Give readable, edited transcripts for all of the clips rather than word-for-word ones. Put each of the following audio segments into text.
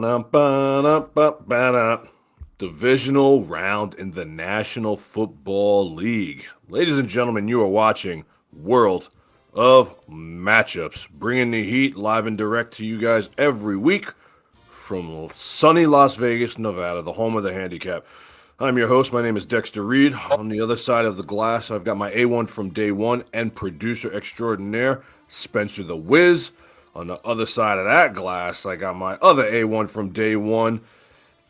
Ba-da-ba-da-ba-ba-da. Divisional round in the National Football League. Ladies and gentlemen, you are watching World of Matchups, bringing the heat live and direct to you guys every week from sunny Las Vegas, Nevada, the home of the handicap. I'm your host. My name is Dexter Reid. On the other side of the glass, I've got my A1 from day one and producer extraordinaire, Spencer the Wiz. On the other side of that glass, I got my other A1 from day one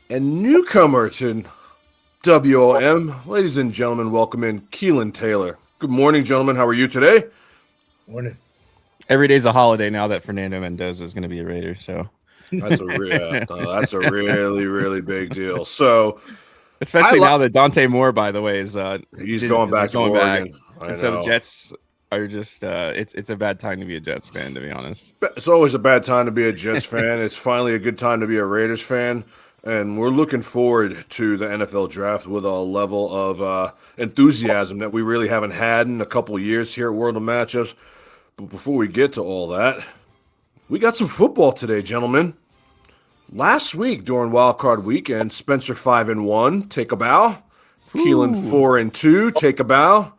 and newcomer to WOM. Ladies and gentlemen, welcome in Keelin Taylor. Good morning, gentlemen. How are you today? Morning. Every day's a holiday now that Fernando Mendoza is going to be a Raider. So that's a really, really big deal. So, especially now that Dante Moore, by the way, is he's going back to Oregon. And so the Jets are just it's a bad time to be a Jets fan, to be honest. It's always a bad time to be a Jets fan. It's finally a good time to be a Raiders fan. And we're looking forward to the NFL draft with a level of enthusiasm that we really haven't had in a couple of years here at World of Matchups. But before we get to all that, we got some football today, gentlemen. Last week during Wild Card Weekend, Spencer 5-1, take a bow. Keelin 4-2, take a bow.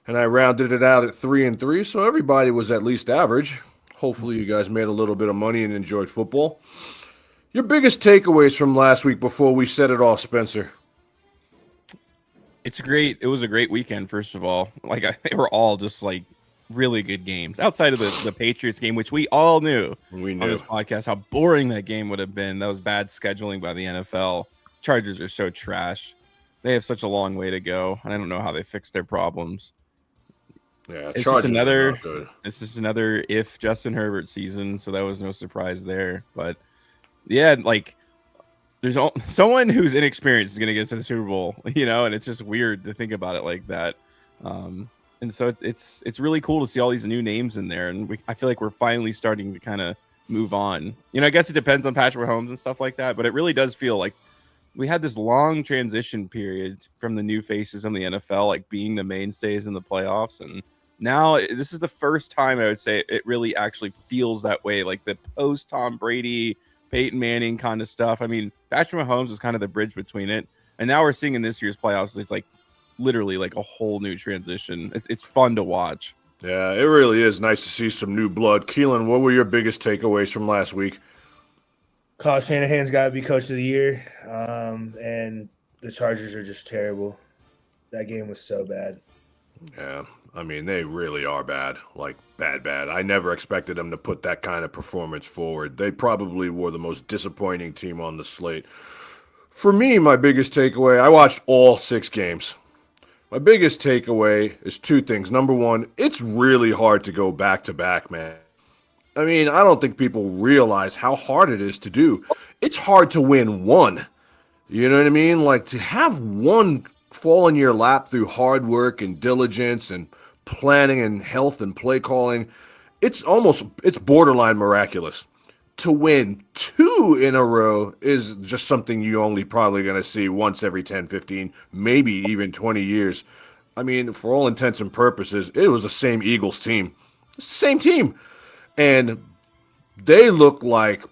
And I rounded it out at 3-3, so everybody was at least average. Hopefully you guys made a little bit of money and enjoyed football. Your biggest takeaways from last week before we set it off, Spencer? It was a great weekend, first of all. They were all just really good games. Outside of the Patriots game, which we all knew on this podcast how boring that game would have been. That was bad scheduling by the NFL. Chargers are so trash. They have such a long way to go, and I don't know how they fixed their problems. Yeah, it's just another if Justin Herbert season, so that was no surprise there. But yeah, there's someone who's inexperienced is going to get to the Super Bowl, and it's just weird to think about it like that. And so it's really cool to see all these new names in there, and I feel like we're finally starting to kind of move on. I guess it depends on Patrick Mahomes and stuff like that, but it really does feel like we had this long transition period from the new faces in the NFL, being the mainstays in the playoffs, and now this is the first time I would say it really actually feels that way, like the post Tom Brady, Peyton Manning kind of stuff. I mean, Patrick Mahomes is kind of the bridge between it, and now we're seeing in this year's playoffs, it's literally a whole new transition. It's fun to watch. Yeah, it really is nice to see some new blood. Keelin, what were your biggest takeaways from last week? Kyle Shanahan's got to be coach of the year, and the Chargers are just terrible. That game was so bad. Yeah, I mean, they really are bad, bad. I never expected them to put that kind of performance forward. They probably were the most disappointing team on the slate. For me, my biggest takeaway, I watched all 6 games. My biggest takeaway is 2 things. Number one, it's really hard to go back-to-back, man. I mean, I don't think people realize how hard it is to do. It's hard to win one. You know what I mean? To have one fall in your lap through hard work and diligence and planning and health and play calling, it's borderline miraculous. To win 2 in a row is just something you only probably going to see once every 10, 15, maybe even 20 years. I mean, for all intents and purposes, it was the same Eagles team. It's the same team. And they look like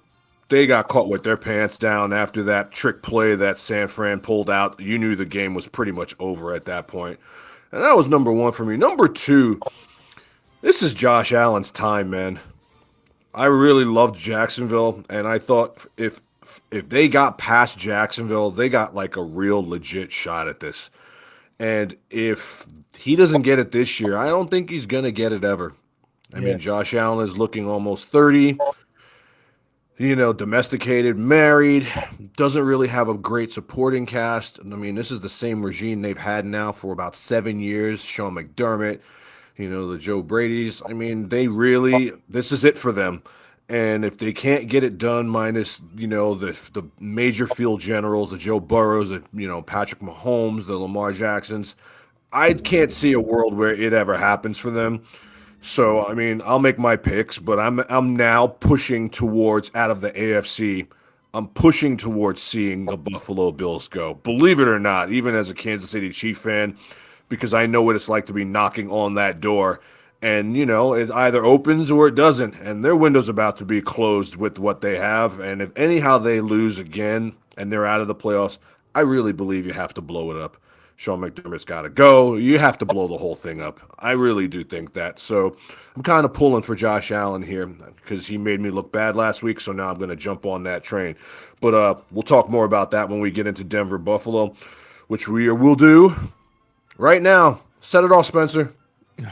they got caught with their pants down after that trick play that San Fran pulled out. You knew the game was pretty much over at that point. And that was number 1 for me. Number 2, this is Josh Allen's time, man. I really loved Jacksonville, and I thought if they got past Jacksonville, they got a real legit shot at this. And if he doesn't get it this year, I don't think he's going to get it ever. I mean, Josh Allen is looking almost 30, domesticated, married, doesn't really have a great supporting cast. I mean, this is the same regime they've had now for about 7 years. Sean McDermott, the Joe Bradys. I mean, this is it for them. And if they can't get it done minus, the major field generals, the Joe Burrows, the, Patrick Mahomes, the Lamar Jacksons, I can't see a world where it ever happens for them. So, I mean, I'll make my picks, but I'm now pushing towards, out of the AFC, I'm pushing towards seeing the Buffalo Bills go. Believe it or not, even as a Kansas City Chief fan, because I know what it's like to be knocking on that door And, it either opens or it doesn't. And their window's about to be closed with what they have. And if anyhow they lose again and they're out of the playoffs, I really believe you have to blow it up. Sean McDermott's got to go. You have to blow the whole thing up. I really do think that. So I'm kind of pulling for Josh Allen here because he made me look bad last week. So now I'm going to jump on that train. But we'll talk more about that when we get into Denver Buffalo, which we will do right now. Set it off, Spencer.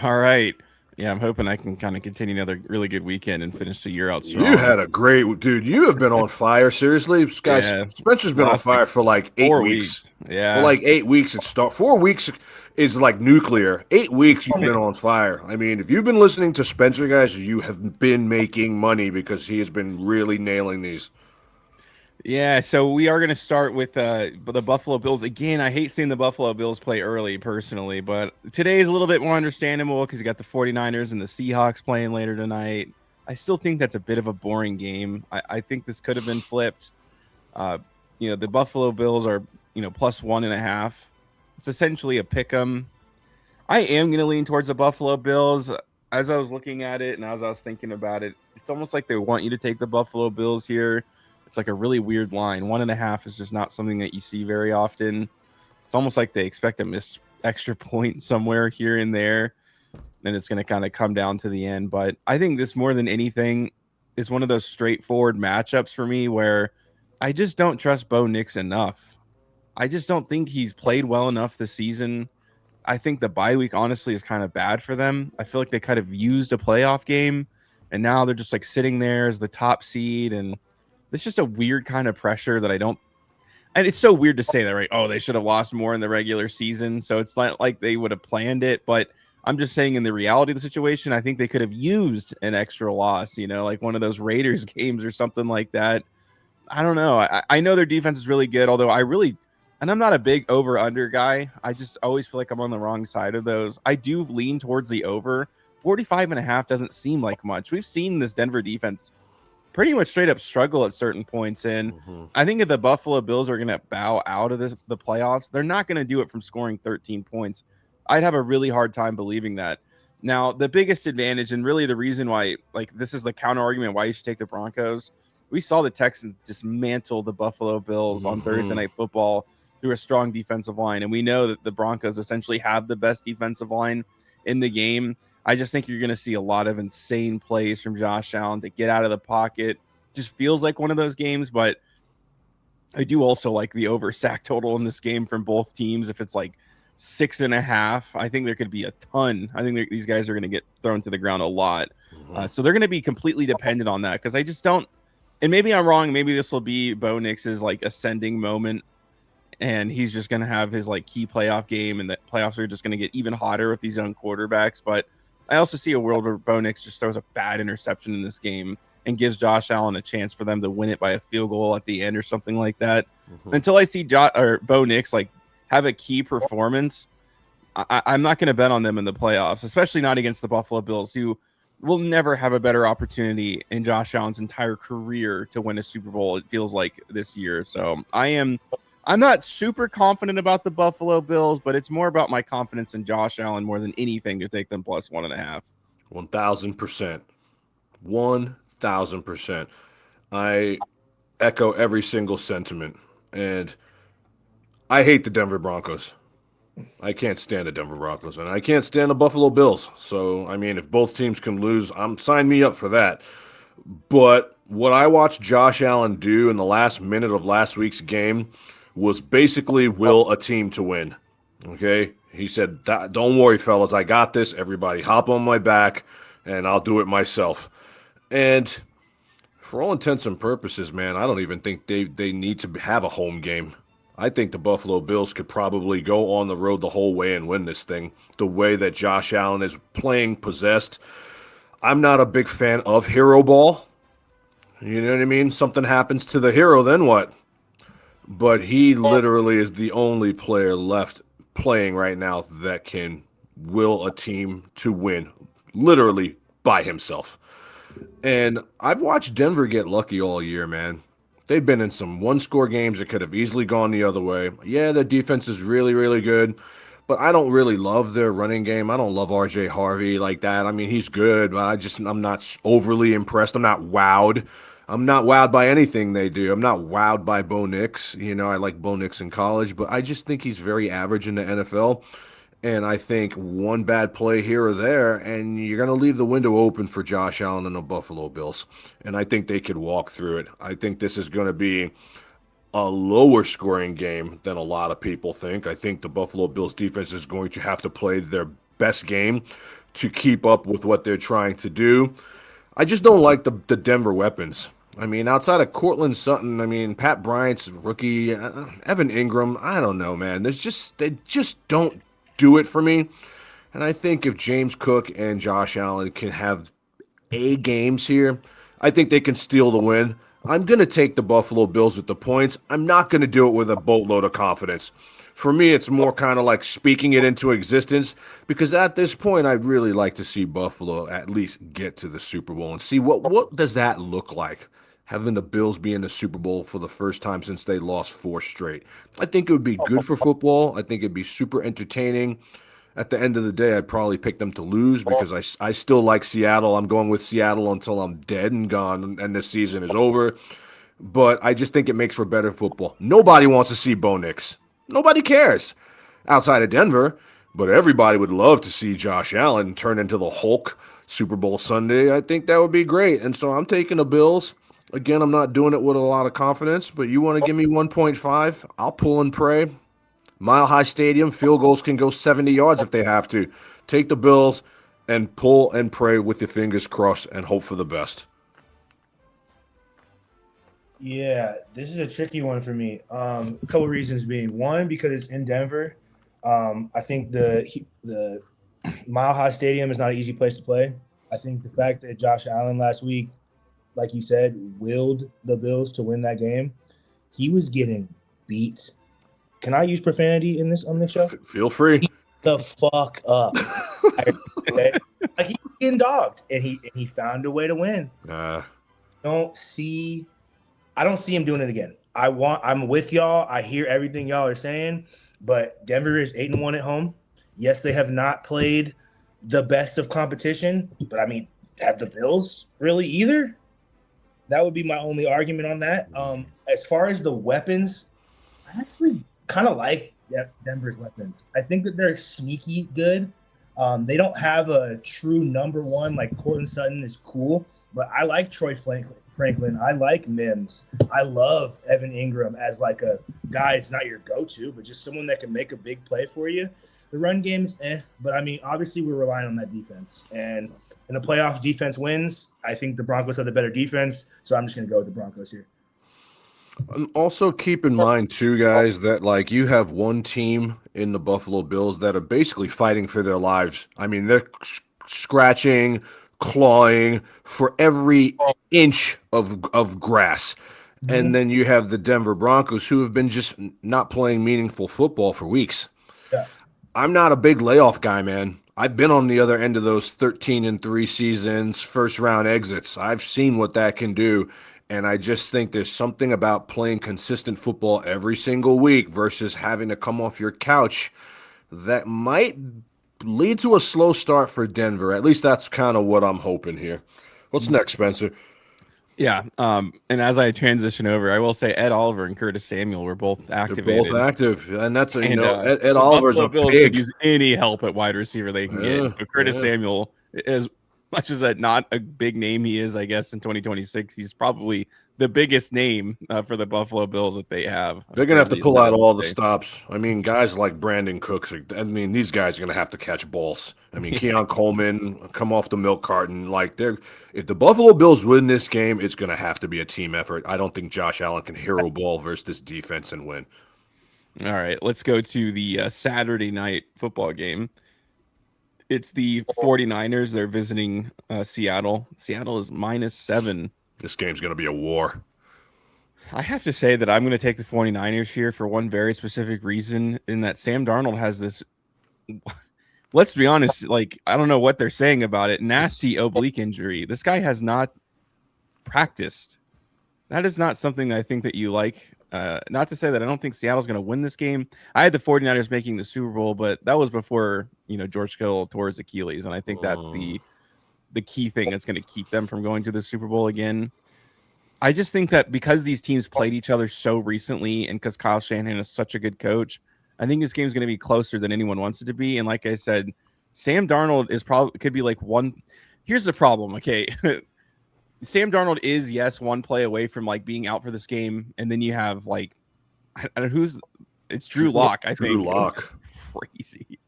All right. Yeah, I'm hoping I can kind of continue another really good weekend and finish the year out strong. You had a great dude. You have been on fire. Seriously, guys. Yeah. Spencer's been on fire for like 8 weeks. Yeah, for like 8 weeks. 4 weeks is like nuclear. 8 weeks you've been on fire. I mean, if you've been listening to Spencer, guys, you have been making money because he has been really nailing these. Yeah, so we are going to start with the Buffalo Bills. Again, I hate seeing the Buffalo Bills play early personally, but today is a little bit more understandable because you got the 49ers and the Seahawks playing later tonight. I still think that's a bit of a boring game. I think this could have been flipped. The Buffalo Bills are, plus 1.5. It's essentially a pick 'em. I am going to lean towards the Buffalo Bills. As I was looking at it and as I was thinking about it, it's almost like they want you to take the Buffalo Bills here. It's like a really weird line. 1.5 is just not something that you see very often. It's almost like they expect a missed extra point somewhere here and there. And it's going to kind of come down to the end. But I think this more than anything is one of those straightforward matchups for me where I just don't trust Bo Nix enough. I just don't think he's played well enough this season. I think the bye week honestly is kind of bad for them. I feel like they kind of used a playoff game and now they're just like sitting there as the top seed, and it's just a weird kind of pressure that I don't, and it's so weird to say that, right? Oh, they should have lost more in the regular season. So it's not like they would have planned it, but I'm just saying in the reality of the situation, I think they could have used an extra loss, like one of those Raiders games or something like that. I don't know. I know their defense is really good, although and I'm not a big over under guy. I just always feel like I'm on the wrong side of those. I do lean towards the over. 45.5 doesn't seem like much. We've seen this Denver defense pretty much straight up struggle at certain points. And I think if the Buffalo Bills are going to bow out of the playoffs, they're not going to do it from scoring 13 points. I'd have a really hard time believing that. Now, the biggest advantage and really the reason why, this is the counter argument why you should take the Broncos. We saw the Texans dismantle the Buffalo Bills on Thursday Night Football through a strong defensive line. And we know that the Broncos essentially have the best defensive line in the game. I just think you're going to see a lot of insane plays from Josh Allen to get out of the pocket. Just feels like one of those games, but I do also like the over sack total in this game from both teams. If it's like 6.5, I think there could be a ton. I think these guys are going to get thrown to the ground a lot. So they're going to be completely dependent on that because I just don't, and maybe I'm wrong. Maybe this will be Bo Nix's ascending moment and he's just going to have his key playoff game and the playoffs are just going to get even hotter with these young quarterbacks. But I also see a world where Bo Nix just throws a bad interception in this game and gives Josh Allen a chance for them to win it by a field goal at the end or something like that. Until I see Bo Nix have a key performance, I'm not going to bet on them in the playoffs, especially not against the Buffalo Bills, who will never have a better opportunity in Josh Allen's entire career to win a Super Bowl, it feels like, this year. So I'm not super confident about the Buffalo Bills, but it's more about my confidence in Josh Allen more than anything to take them plus 1.5. 1,000%. 1,000%. I echo every single sentiment. And I hate the Denver Broncos. I can't stand the Denver Broncos, and I can't stand the Buffalo Bills. So, I mean, if both teams can lose, sign me up for that. But what I watched Josh Allen do in the last minute of last week's game was basically will a team to win. Okay? He said, don't worry, fellas, I got this. Everybody hop on my back, and I'll do it myself. And for all intents and purposes, man, I don't even think they need to have a home game. I think the Buffalo Bills could probably go on the road the whole way and win this thing. The way that Josh Allen is playing possessed. I'm not a big fan of hero ball. You know what I mean? Something happens to the hero, then what? But he literally is the only player left playing right now that can will a team to win, literally by himself. And I've watched Denver get lucky all year, man. They've been in some one-score games that could have easily gone the other way. Yeah, their defense is really, really good. but I don't really love their running game. I don't love RJ Harvey like that. I mean, he's good, but I'm not overly impressed. I'm not wowed. I'm not wowed by anything they do. I'm not wowed by Bo Nix. You know, I like Bo Nix in college, but I just think he's very average in the NFL. And I think one bad play here or there, and you're going to leave the window open for Josh Allen and the Buffalo Bills. And I think they could walk through it. I think this is going to be a lower scoring game than a lot of people think. I think the Buffalo Bills defense is going to have to play their best game to keep up with what they're trying to do. I just don't like the Denver weapons. I mean, outside of Cortland Sutton, I mean, Pat Bryant's rookie, Evan Ingram, I don't know, man. They just don't do it for me. And I think if James Cook and Josh Allen can have A games here, I think they can steal the win. I'm going to take the Buffalo Bills with the points. I'm not going to do it with a boatload of confidence. For me, it's more kind of like speaking it into existence because at this point, I'd really like to see Buffalo at least get to the Super Bowl and see what does that look like, having the Bills be in the Super Bowl for the first time since they lost 4 straight. I think it would be good for football. I think it'd be super entertaining. At the end of the day, I'd probably pick them to lose because I still like Seattle. I'm going with Seattle until I'm dead and gone and this season is over. But I just think it makes for better football. Nobody wants to see Bo Nix. Nobody cares outside of Denver. But everybody would love to see Josh Allen turn into the Hulk Super Bowl Sunday. I think that would be great. And so I'm taking the Bills. Again, I'm not doing it with a lot of confidence, but you want to give me 1.5? I'll pull and pray. Mile High Stadium, field goals can go 70 yards if they have to. Take the Bills and pull and pray with your fingers crossed and hope for the best. Yeah, this is a tricky one for me. A couple reasons being, one, because it's in Denver. I think the Mile High Stadium is not an easy place to play. I think the fact that Josh Allen last week, like you said, willed the Bills to win that game, he was getting beat. Can I use profanity on this show? Feel free. Beat the fuck up. Like he was getting dogged, and he found a way to win. I don't see him doing it again. I'm with y'all. I hear everything y'all are saying, but Denver is 8-1 at home. Yes, they have not played the best of competition, but I mean, have the Bills really either? That would be my only argument on that. As far as the weapons, I actually kind of like Denver's weapons. I think that they're sneaky good. They don't have a true number one like Cortland Sutton is cool, but I like Troy Franklin. I like Mims. I love Evan Ingram as like a guy. It's not your go-to, but just someone that can make a big play for you. The run game's but I mean, obviously we're relying on that defense. And in the playoffs, defense wins. I think the Broncos have the better defense, so I'm just going to go with the Broncos here. And also keep in mind, too, guys, that like you have one team in the Buffalo Bills that are basically fighting for their lives. I mean, they're scratching, clawing for every inch of grass. And then you have the Denver Broncos who have been just not playing meaningful football for weeks. Yeah. I'm not a big layoff guy, man. I've been on the other end of those 13-3 seasons, first-round exits. I've seen what that can do. And I just think there's something about playing consistent football every single week versus having to come off your couch that might lead to a slow start for Denver. At least that's kind of what I'm hoping here. What's next, Spencer? Yeah. And as I transition over, I will say Ed Oliver and Curtis Samuel were both activated. They're both active. And that's, Ed Oliver's a Bills pig. could use any help at wide receiver they can get. So Curtis Samuel, as much as that not a big name he is, I guess, in 2026, he's probably the biggest name for the Buffalo Bills that they have. They're going to have to pull out all the stops. I mean, guys like Brandon Cooks, these guys are going to have to catch balls. I mean, Keon Coleman, come off the milk carton. Like, if the Buffalo Bills win this game, it's going to have to be a team effort. I don't think Josh Allen can hero ball versus this defense and win. All right, let's go to the Saturday night football game. It's the 49ers. They're visiting Seattle. Seattle is -7. This game's going to be a war. I have to say that I'm going to take the 49ers here for one very specific reason, in that Sam Darnold has this, let's be honest, like, I don't know what they're saying about it, nasty oblique injury. This guy has not practiced. That is not something I think that you like Not to say that I don't think Seattle's going to win this game. I had the 49ers making the Super Bowl, but that was before, George Kittle tore his Achilles. And I think that's the key thing that's going to keep them from going to the Super Bowl again. I just think that because these teams played each other so recently and because Kyle Shanahan is such a good coach, I think this game is going to be closer than anyone wants it to be. And like I said, Sam Darnold could be like one. Here's the problem. Okay. Sam Darnold is, yes, one play away from like being out for this game. And then you have like, I don't know it's Drew Lock, I think. Drew Lock. Crazy.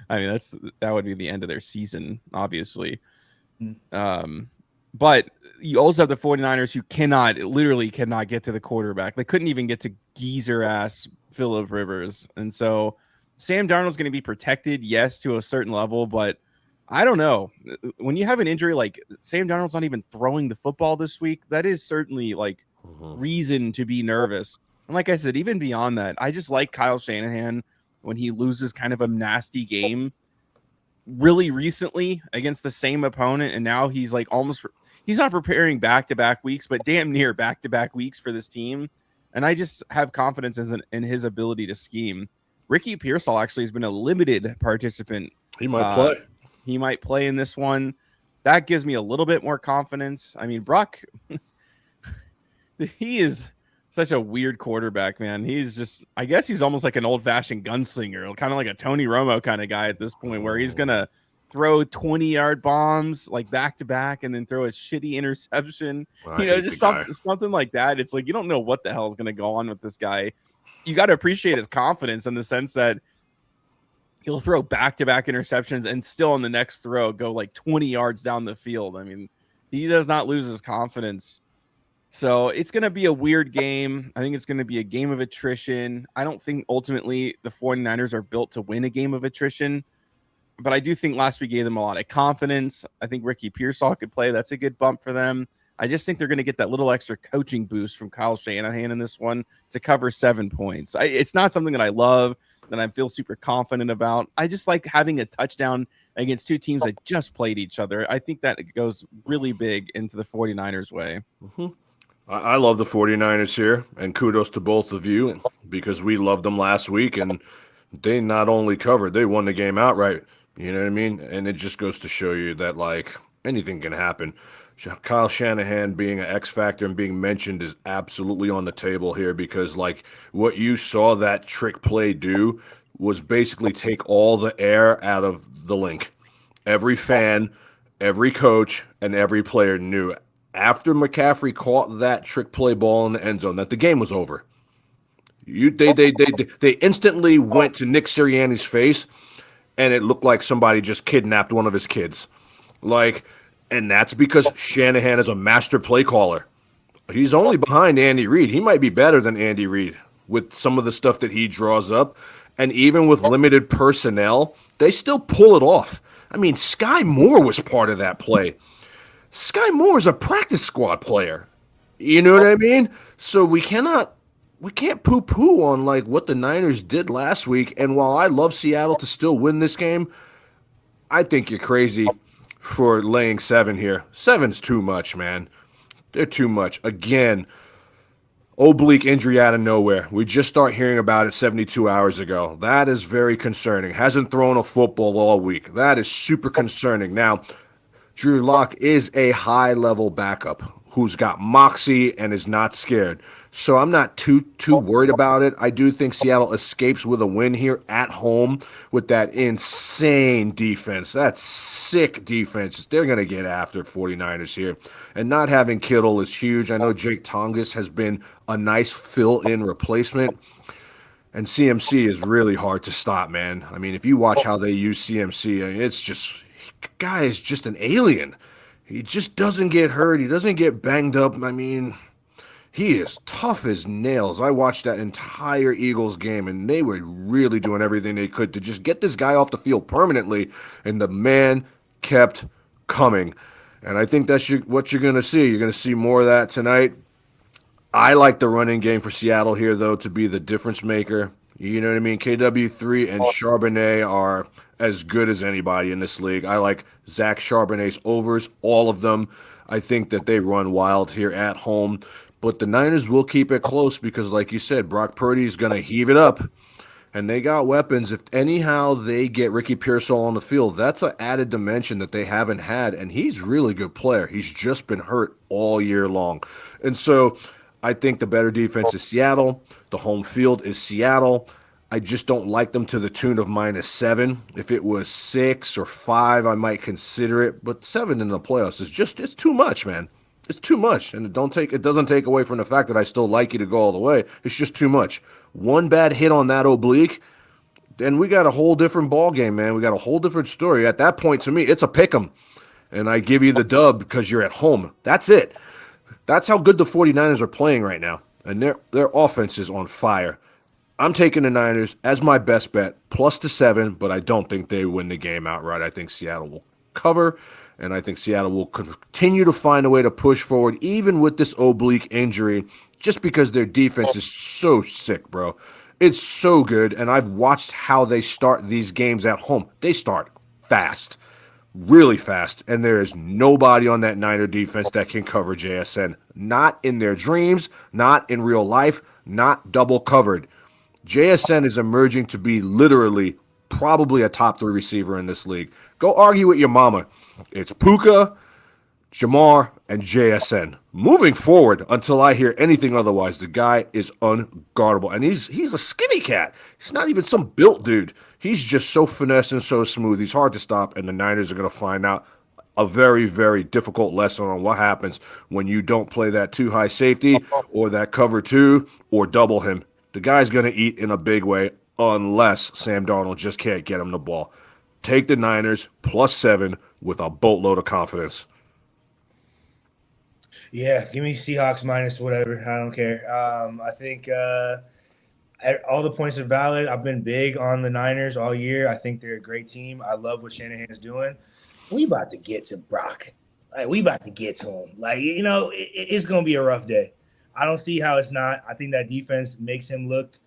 I mean, that would be the end of their season, obviously. But you also have the 49ers who literally cannot get to the quarterback. They couldn't even get to geezer ass Phillip Rivers. And so Sam Darnold's going to be protected, yes, to a certain level, but I don't know. When you have an injury like Sam Darnold's not even throwing the football this week, that is certainly like reason to be nervous. And like I said, even beyond that, I just like Kyle Shanahan when he loses kind of a nasty game really recently against the same opponent. And now he's like he's not preparing back-to-back weeks, but damn near back-to-back weeks for this team. And I just have confidence in his ability to scheme. Ricky Pearsall actually has been a limited participant. He might play. He might play in this one. That gives me a little bit more confidence. I mean, Brock, he is such a weird quarterback, man. He's just, I guess he's almost like an old-fashioned gunslinger, kind of like a Tony Romo kind of guy at this point, where he's going to throw 20-yard bombs like back-to-back and then throw a shitty interception. Just something like that. It's like you don't know what the hell is going to go on with this guy. You got to appreciate his confidence in the sense that he'll throw back-to-back interceptions and still on the next throw go like 20 yards down the field. I mean, he does not lose his confidence. So it's going to be a weird game. I think it's going to be a game of attrition. I don't think ultimately the 49ers are built to win a game of attrition, but I do think last week gave them a lot of confidence. I think Ricky Pearsall could play. That's a good bump for them. I just think they're going to get that little extra coaching boost from Kyle Shanahan in this one to cover 7 points. It's not something that I love, that I feel super confident about. I just like having a touchdown against two teams that just played each other. I think that goes really big into the 49ers way. I love the 49ers here, and kudos to both of you because we loved them last week, and they not only covered, they won the game outright. You know what I mean? And it just goes to show you that, like, anything can happen. Kyle Shanahan being an X factor and being mentioned is absolutely on the table here because, like, what you saw that trick play do was basically take all the air out of the link. Every fan, every coach, and every player knew after McCaffrey caught that trick play ball in the end zone that the game was over. They instantly went to Nick Sirianni's face, and it looked like somebody just kidnapped one of his kids. And that's because Shanahan is a master play caller. He's only behind Andy Reid. He might be better than Andy Reid with some of the stuff that he draws up. And even with limited personnel, they still pull it off. I mean, Sky Moore was part of that play. Sky Moore is a practice squad player. You know what I mean? So we can't poo-poo on like what the Niners did last week. And while I love Seattle to still win this game, I think you're crazy for laying 7 here. 7's too much, man. They're too much. Again, oblique injury out of nowhere. We just start hearing about it 72 hours ago. That is very concerning. Hasn't thrown a football all week. That is super concerning. Now, Drew Lock is a high-level backup who's got moxie and is not scared. So I'm not too worried about it. I do think Seattle escapes with a win here at home with that insane defense. That's sick defense. They're going to get after 49ers here. And not having Kittle is huge. I know Jake Tongas has been a nice fill-in replacement. And CMC is really hard to stop, man. I mean, if you watch how they use CMC, it's just – guy is just an alien. He just doesn't get hurt. He doesn't get banged up. I mean – he is tough as nails. I watched that entire Eagles game, and they were really doing everything they could to just get this guy off the field permanently, and the man kept coming. And I think that's what you're going to see. You're going to see more of that tonight. I like the running game for Seattle here, though, to be the difference maker. You know what I mean? KW3 and Charbonnet are as good as anybody in this league. I like Zach Charbonnet's overs, all of them. I think that they run wild here at home. but the Niners will keep it close because, like you said, Brock Purdy is going to heave it up. And they got weapons. If anyhow they get Ricky Pearsall on the field, that's an added dimension that they haven't had. And he's a really good player. He's just been hurt all year long. And so I think the better defense is Seattle. The home field is Seattle. I just don't like them to the tune of -7. If it was 6 or 5, I might consider it. But 7 in the playoffs is it's too much, man. It's too much. And it doesn't take away from the fact that I still like you to go all the way. It's just too much. One bad hit on that oblique, then we got a whole different ball game, man. We got a whole different story. At that point, to me, it's a pick 'em. And I give you the dub because you're at home. That's it. That's how good the 49ers are playing right now. And their offense is on fire. I'm taking the Niners as my best bet, plus the 7, but I don't think they win the game outright. I think Seattle will cover, and I think Seattle will continue to find a way to push forward, even with this oblique injury, just because their defense is so sick, bro. It's so good, and I've watched how they start these games at home. They start fast, really fast, and there is nobody on that Niner defense that can cover JSN. Not in their dreams, not in real life, not double covered. JSN is emerging to be literally probably a top 3 receiver in this league. Go argue with your mama. It's Puka, Jamar, and JSN. Moving forward, until I hear anything otherwise, the guy is unguardable. And he's a skinny cat. He's not even some built dude. He's just so finesse and so smooth. He's hard to stop, and the Niners are going to find out a very, very difficult lesson on what happens when you don't play that too high safety or that cover 2 or double him. The guy's going to eat in a big way unless Sam Darnold just can't get him the ball. Take the Niners plus 7 with a boatload of confidence. Yeah, give me Seahawks minus whatever. I don't care. I think all the points are valid. I've been big on the Niners all year. I think they're a great team. I love what Shanahan is doing. We about to get to Brock. We about to get to him. It's going to be a rough day. I don't see how it's not. I think that defense makes him look.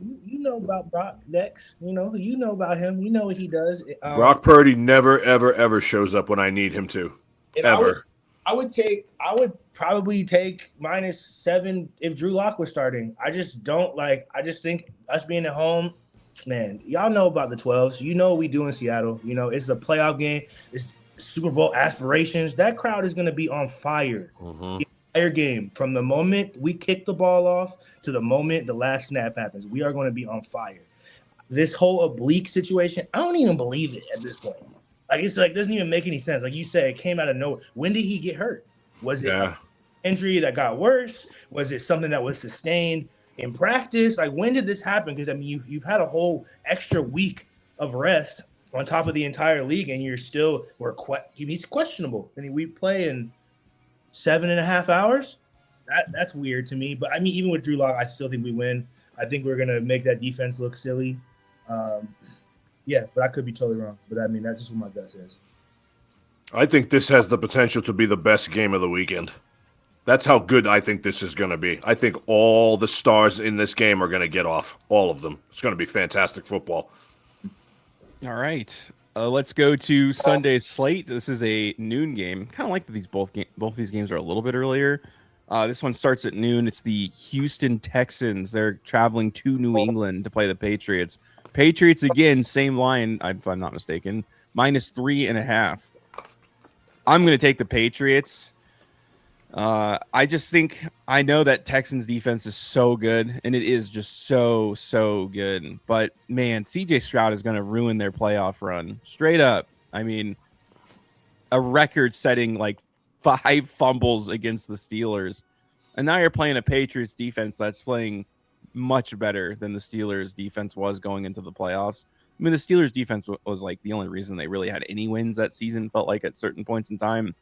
You know about Brock, Dex. You know about him. You know what he does. Brock Purdy never, ever, ever shows up when I need him to. Ever. I would probably take -7 if Drew Lock was starting. I just don't like. I just think us being at home, man. Y'all know about the 12s. You know what we do in Seattle. It's a playoff game. It's Super Bowl aspirations. That crowd is going to be on fire. Mm-hmm. Game from the moment we kick the ball off to the moment the last snap happens, we are going to be on fire. This whole oblique situation, I don't even believe it at this point. It's doesn't even make any sense. Like you said, it came out of nowhere. When did he get hurt? Was it an injury that got worse? Was it something that was sustained in practice? When did this happen? Because you've had a whole extra week of rest on top of the entire league, and you're still he's questionable. And we play in 7.5 hours. That's weird to me. But even with Drew Lock, I still think we win. I think we're gonna make that defense look silly. But I could be totally wrong. But that's just what my gut says. I think this has the potential to be the best game of the weekend. That's how good I think this is going to be. I think all the stars in this game are going to get off. All of them. It's going to be fantastic football. All right. Let's go to Sunday's slate. This is a noon game. Kind of like that both these games are a little bit earlier. This one starts at noon. It's the Houston Texans. They're traveling to New England to play the Patriots. Patriots, again, same line, if I'm not mistaken, -3.5. I'm going to take the Patriots. I just think I know that Texans defense is so good, and it is just so good. But, man, CJ Stroud is going to ruin their playoff run. Straight up. A record-setting, 5 fumbles against the Steelers. And now you're playing a Patriots defense that's playing much better than the Steelers defense was going into the playoffs. The Steelers defense was the only reason they really had any wins that season, felt like at certain points in time.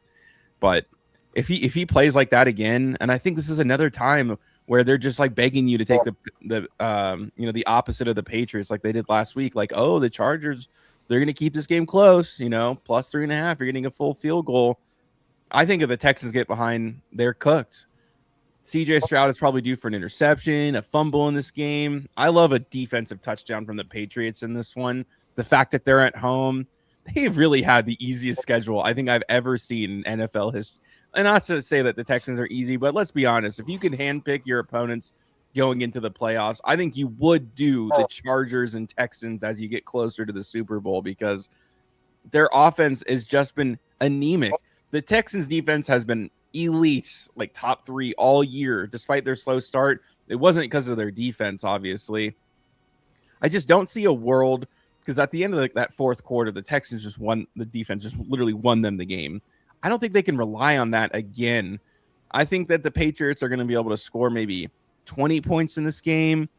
But if he plays like that again, and I think this is another time where they're just begging you to take the opposite of the Patriots like they did last week. The Chargers, they're going to keep this game close, +3.5, you're getting a full field goal. I think if the Texans get behind, they're cooked. CJ Stroud is probably due for an interception, a fumble in this game. I love a defensive touchdown from the Patriots in this one. The fact that they're at home, they've really had the easiest schedule I think I've ever seen in NFL history. And not to say that the Texans are easy, but let's be honest. If you can handpick your opponents going into the playoffs, I think you would do the Chargers and Texans as you get closer to the Super Bowl, because their offense has just been anemic. The Texans defense has been elite, like top 3 all year, despite their slow start. It wasn't because of their defense, obviously. I just don't see a world, because at the end of that fourth quarter, the Texans just won. The defense just literally won them the game. I don't think they can rely on that again. I think that the Patriots are going to be able to score maybe 20 points in this game.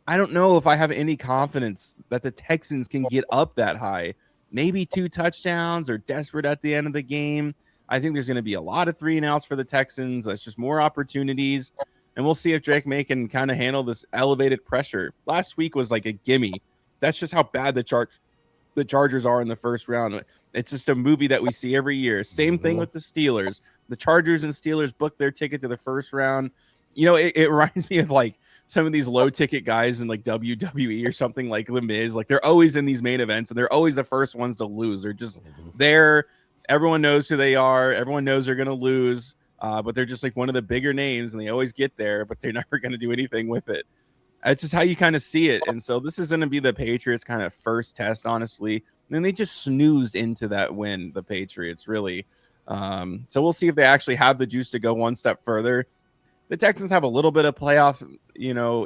I don't know if I have any confidence that the Texans can get up that high. Maybe 2 touchdowns, or desperate at the end of the game. I think there's going to be a lot of 3-and-outs for the Texans. That's just more opportunities. And we'll see if Drake May can kind of handle this elevated pressure. Last week was like a gimme. That's just how bad the Chargers are in the first round. It's just a movie that we see every year. Same thing with the Steelers. The Chargers and Steelers booked their ticket to the first round. You know, it reminds me of like some of these low ticket guys in like WWE or something, like The Miz. Like, they're always in these main events and they're always the first ones to lose. They're just there. Everyone knows who they are. Everyone knows they're going to lose, but they're just like one of the bigger names, and they always get there, but they're never going to do anything with it. It's just how you kind of see it. And so this is going to be the Patriots' kind of first test, honestly. And they just snoozed into that win, the Patriots, really. So we'll see if they actually have the juice to go one step further. The Texans have a little bit of playoff,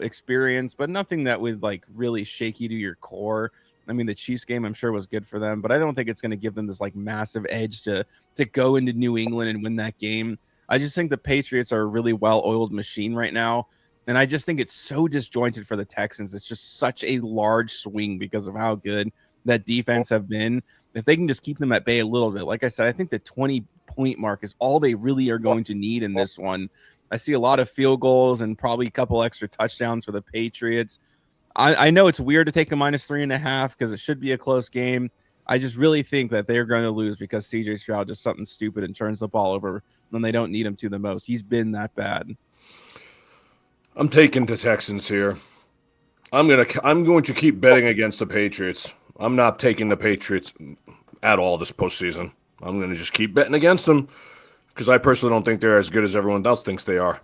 experience, but nothing that would like really shake you to your core. I mean, the Chiefs game, I'm sure, was good for them, but I don't think it's going to give them this like massive edge to go into New England and win that game. I just think the Patriots are a really well-oiled machine right now, and I just think it's so disjointed for the Texans. It's just such a large swing because of how good that defense have been. If they can just keep them at bay a little bit, like I said, I think the 20-point mark is all they really are going to need in this one. I see a lot of field goals and probably a couple extra touchdowns for the Patriots. I know it's weird to take a -3.5 because it should be a close game. I just really think that they're going to lose because CJ Stroud does something stupid and turns the ball over when they don't need him to the most. He's been that bad. I'm taking the Texans here. I'm going to keep betting against the Patriots. I'm not taking the Patriots at all this postseason. I'm going to just keep betting against them because I personally don't think they're as good as everyone else thinks they are.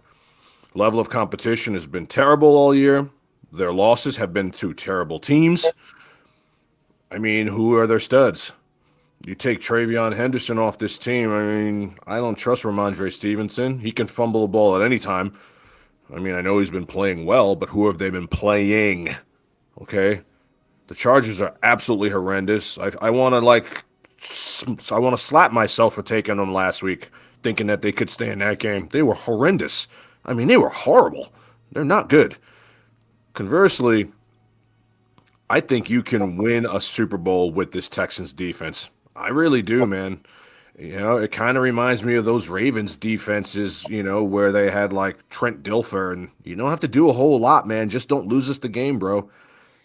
Level of competition has been terrible all year. Their losses have been to terrible teams. I mean, who are their studs? You take Travion Henderson off this team. I mean, I don't trust Ramondre Stevenson. He can fumble the ball at any time. I mean, I know he's been playing well, but who have they been playing? Okay? The Chargers are absolutely horrendous. I want to slap myself for taking them last week, thinking that they could stay in that game. They were horrendous. I mean, they were horrible. They're not good. Conversely, I think you can win a Super Bowl with this Texans defense. I really do, man. It kind of reminds me of those Ravens defenses, where they had like Trent Dilfer, and you don't have to do a whole lot, man. Just don't lose us the game, bro,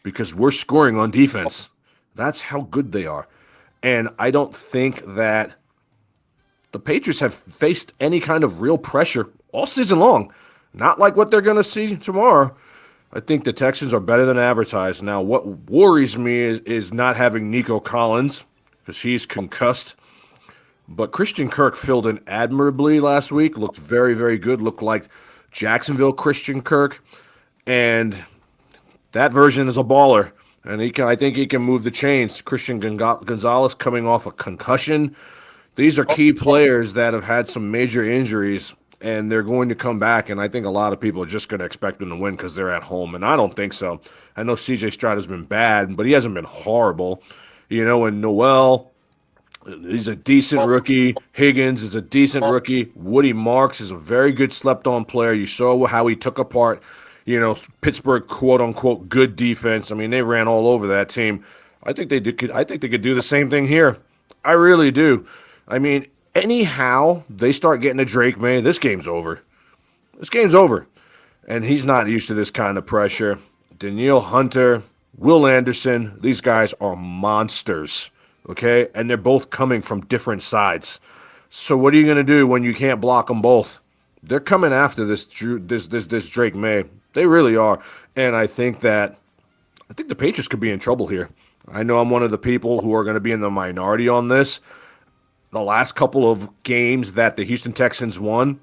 because we're scoring on defense. That's how good they are. And I don't think that the Patriots have faced any kind of real pressure all season long. Not like what they're going to see tomorrow. I think the Texans are better than advertised. Now, what worries me is not having Nico Collins because he's concussed. But Christian Kirk filled in admirably last week. Looked very, very good. Looked like Jacksonville Christian Kirk. And that version is a baller. And I think he can move the chains. Christian Gonzalez coming off a concussion. These are key players that have had some major injuries. And they're going to come back, and I think a lot of people are just going to expect them to win because they're at home, and I don't think so. I know C.J. Stroud has been bad, but he hasn't been horrible. And Noel, he's a decent rookie. Higgins is a decent rookie. Woody Marks is a very good slept-on player. You saw how he took apart, Pittsburgh quote-unquote good defense. I mean, they ran all over that team. I think they could do the same thing here. I really do. I mean, anyhow they start getting to Drake May, this game's over. This game's over. And he's not used to this kind of pressure. Danielle Hunter, Will Anderson, these guys are monsters, okay? And they're both coming from different sides. So what are you going to do when you can't block them both? They're coming after this Drake May. They really are. And I think the Patriots could be in trouble here. I know I'm one of the people who are going to be in the minority on this. the last couple of games that the Houston Texans won,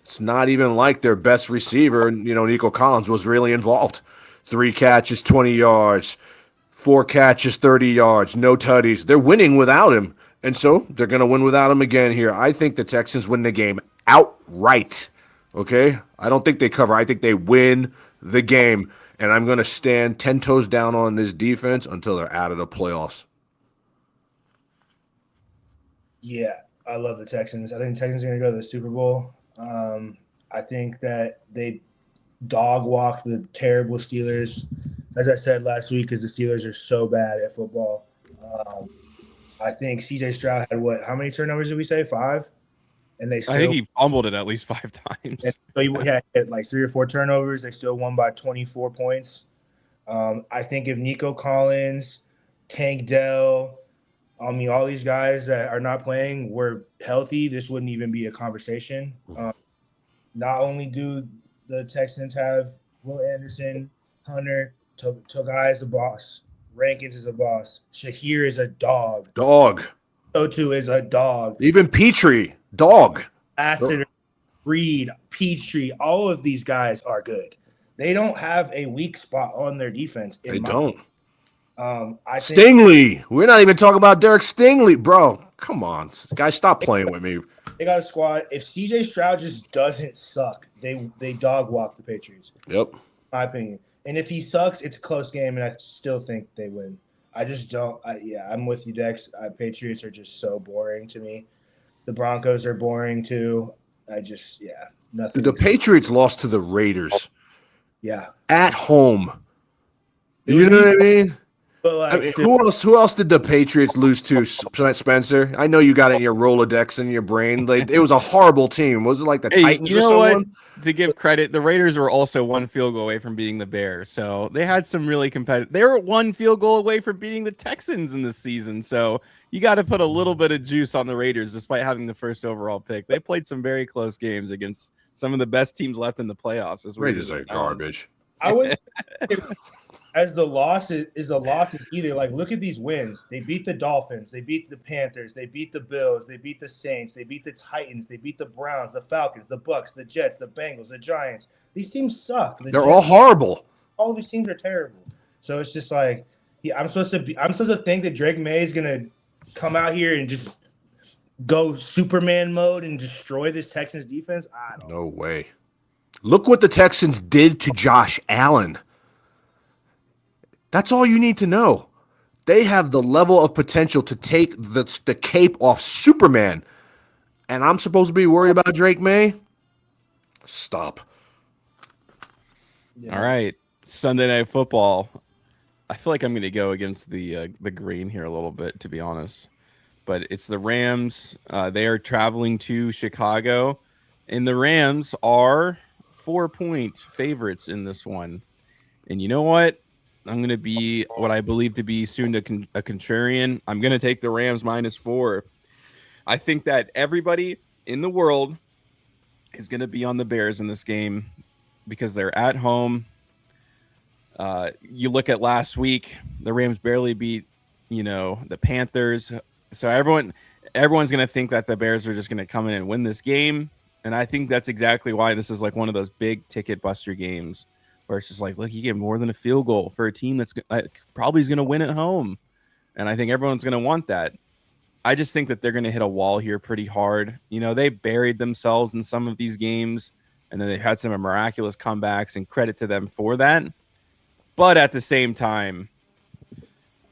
it's not even like their best receiver, Nico Collins, was really involved. 3 catches, 20 yards, 4 catches, 30 yards, no tutties. They're winning without him, and so they're going to win without him again here. I think the Texans win the game outright, okay? I don't think they cover. I think they win the game, and I'm going to stand 10 toes down on this defense until they're out of the playoffs. Yeah, I love the Texans. I think the Texans are going to go to the Super Bowl. I think that they dog walked the terrible Steelers, as I said last week, because the Steelers are so bad at football. I think CJ Stroud had how many turnovers did we say? 5? And I think he fumbled it at least 5 times. So he had like 3 or 4 turnovers. They still won by 24 points. I think if Nico Collins, Tank Dell, all these guys that are not playing were healthy, this wouldn't even be a conversation. Not only do the Texans have Will Anderson, Hunter, Togai is a boss, Rankins is a boss, Shahir is a dog. So too is a dog. Even Petrie, dog. Lassiter, Reid, Petrie, all of these guys are good. They don't have a weak spot on their defense. They don't. Stingley. We're not even talking about Derek Stingley, bro. Come on, guys, stop playing with me. They got a squad. If CJ Stroud just doesn't suck, they dog walk the Patriots. Yep. My opinion. And if he sucks, it's a close game, and I still think they win. I just don't. I'm with you, Dex. Patriots are just so boring to me. The Broncos are boring too. Nothing. The Patriots lost to the Raiders. Yeah. At home. You know what I mean? But who else did the Patriots lose to, Spencer? I know you got it in your Rolodex in your brain. It was a horrible team. Was it like the Titans or someone? What? To give credit, the Raiders were also 1 field goal away from beating the Bears. So they had some really competitive. They were 1 field goal away from beating the Texans in this season. So you got to put a little bit of juice on the Raiders, despite having the first overall pick. They played some very close games against some of the best teams left in the playoffs. Raiders are garbage. I would. As the loss is either like, look at these wins. They beat the Dolphins. They beat the Panthers. They beat the Bills. They beat the Saints. They beat the Titans. They beat the Browns, the Falcons, the Bucks, the Jets, the Bengals, the Giants. These teams suck. They're all horrible. All of these teams are terrible. So it's just like, I'm supposed to think that Drake May is gonna come out here and just go Superman mode and destroy this Texans defense. I don't know. No way. Look what the Texans did to Josh Allen. That's all you need to know. They have the level of potential to take the cape off Superman. And I'm supposed to be worried about Drake May? Stop. Yeah. All right. Sunday Night Football. I feel like I'm going to go against the green here a little bit, to be honest. But it's the Rams. They are traveling to Chicago. And the Rams are 4-point favorites in this one. And you know what? I'm going to be what I believe to be soon a contrarian. I'm going to take the Rams -4. I think that everybody in the world is going to be on the Bears in this game because they're at home. You look at last week, the Rams barely beat, the Panthers. So everyone's going to think that the Bears are just going to come in and win this game. And I think that's exactly why this is like one of those big ticket buster games where it's just like, look, you get more than a field goal for a team that's probably is going to win at home. And I think everyone's going to want that. I just think that they're going to hit a wall here pretty hard. They buried themselves in some of these games, and then they had some miraculous comebacks, and credit to them for that. But at the same time,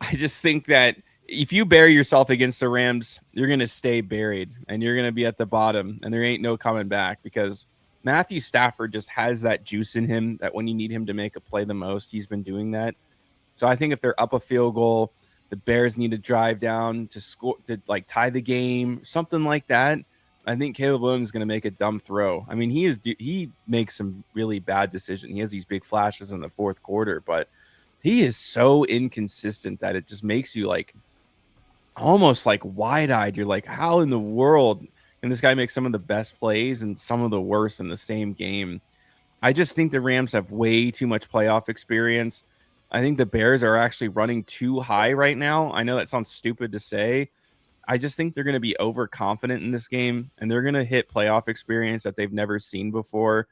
I just think that if you bury yourself against the Rams, you're going to stay buried, and you're going to be at the bottom, and there ain't no coming back because Matthew Stafford just has that juice in him that when you need him to make a play the most, he's been doing that. So I think if they're up a field goal, the Bears need to drive down to score, to like tie the game, something like that. I think Caleb Williams is going to make a dumb throw. I mean, he makes some really bad decisions. He has these big flashes in the fourth quarter, but he is so inconsistent that it just makes you like almost like wide-eyed. You're like, how in the world can this guy make some of the best plays and some of the worst in the same game? I just think the Rams have way too much playoff experience. I think the Bears are actually running too high right now. I know that sounds stupid to say. I just think they're going to be overconfident in this game, and they're going to hit playoff experience that they've never seen before.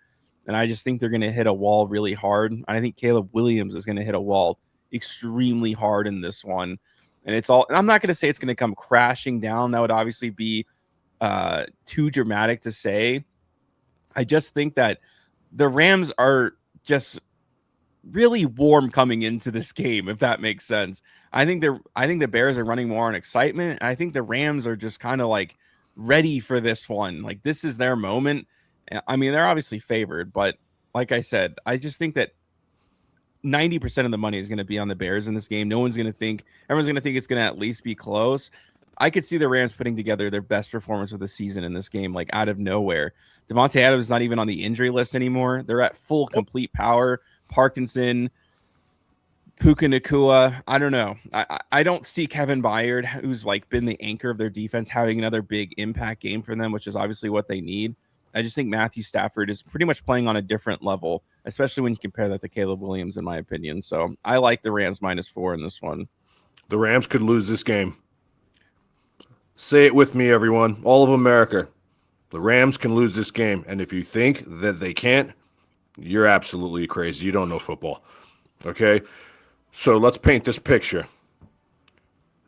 And I just think they're going to hit a wall really hard. And I think Caleb Williams is going to hit a wall extremely hard in this one. And I'm not going to say it's going to come crashing down. That would obviously be too dramatic to say. I just think that the Rams are just really warm coming into this game, if that makes sense. I think the Bears are running more on excitement. I think the Rams are just kind of like ready for this one. Like, this is their moment. I mean, they're obviously favored, but like I said, I just think that 90% of the money is going to be on the Bears in this game. Everyone's going to think it's going to at least be close. I could see the Rams putting together their best performance of the season in this game, like out of nowhere. Devontae Adams is not even on the injury list anymore. They're at full complete power. Parkinson, Puka Nacua. I don't know. I don't see Kevin Byard, who's like been the anchor of their defense, having another big impact game for them, which is obviously what they need. I just think Matthew Stafford is pretty much playing on a different level, especially when you compare that to Caleb Williams, in my opinion. So I like the Rams -4 in this one. The Rams could lose this game. Say it with me, everyone. All of America. The Rams can lose this game. And if you think that they can't, you're absolutely crazy. You don't know football. Okay? So let's paint this picture.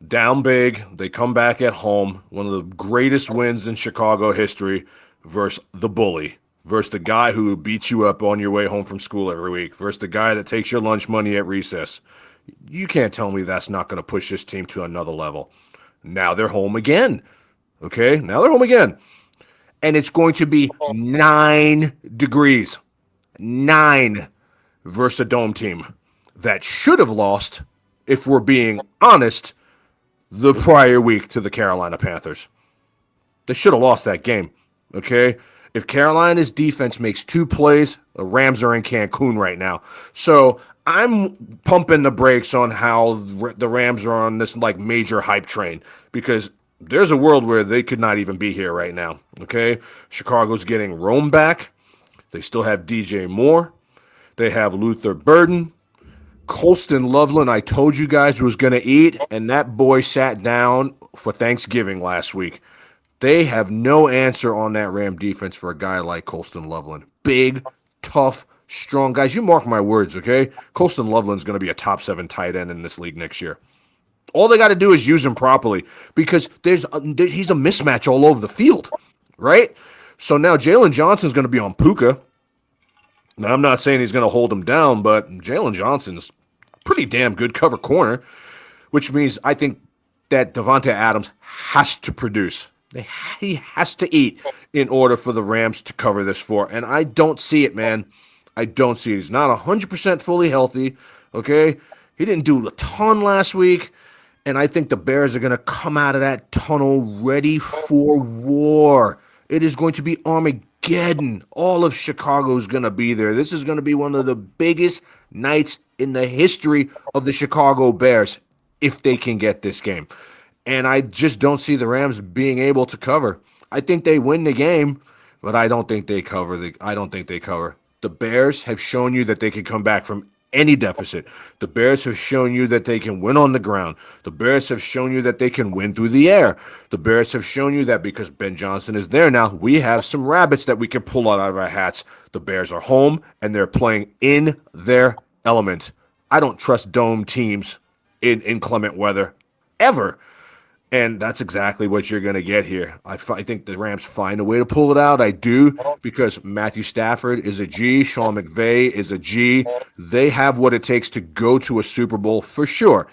Down big. They come back at home. One of the greatest wins in Chicago history versus the bully. Versus the guy who beats you up on your way home from school every week. Versus the guy that takes your lunch money at recess. You can't tell me that's not going to push this team to another level. Now they're home again. Okay? Now they're home again. And it's going to be 9 degrees. 9 versus a dome team that should have lost, if we're being honest, the prior week to the Carolina Panthers. They should have lost that game. Okay? If Carolina's defense makes 2 plays, the Rams are in Cancun right now. So I'm pumping the brakes on how the Rams are on this like major hype train, because there's a world where they could not even be here right now. Okay? Chicago's getting Rome back. They still have DJ Moore. They have Luther Burden. Colston Loveland, I told you guys, was going to eat, and that boy sat down for Thanksgiving last week. They have no answer on that Ram defense for a guy like Colston Loveland. Big, tough, strong guys. You mark my words, okay? Colston Loveland's going to be a top 7 tight end in this league next year. All they got to do is use him properly, because he's a mismatch all over the field, right? So now Jalen Johnson's going to be on Puka. Now, I'm not saying he's going to hold him down, but Jalen Johnson's pretty damn good cover corner, which means I think that Devontae Adams has to produce. He has to eat in order for the Rams to cover this 4. And I don't see it, man. I don't see it. He's not 100% fully healthy, okay? He didn't do a ton last week. And I think the Bears are going to come out of that tunnel ready for war. It is going to be Armageddon. All of Chicago is going to be there. This is going to be one of the biggest nights in the history of the Chicago Bears, if they can get this game. And I just don't see the Rams being able to cover. I think they win the game, but I don't think they cover. The Bears have shown you that they can come back from any deficit. The Bears have shown you that they can win on the ground. The Bears have shown you that they can win through the air. The Bears have shown you that because Ben Johnson is there now, we have some rabbits that we can pull out of our hats. The Bears are home, and they're playing in their element. I don't trust dome teams in inclement weather, ever. And that's exactly what you're going to get here. I think the Rams find a way to pull it out. I do, because Matthew Stafford is a G. Sean McVay is a G. They have what it takes to go to a Super Bowl for sure.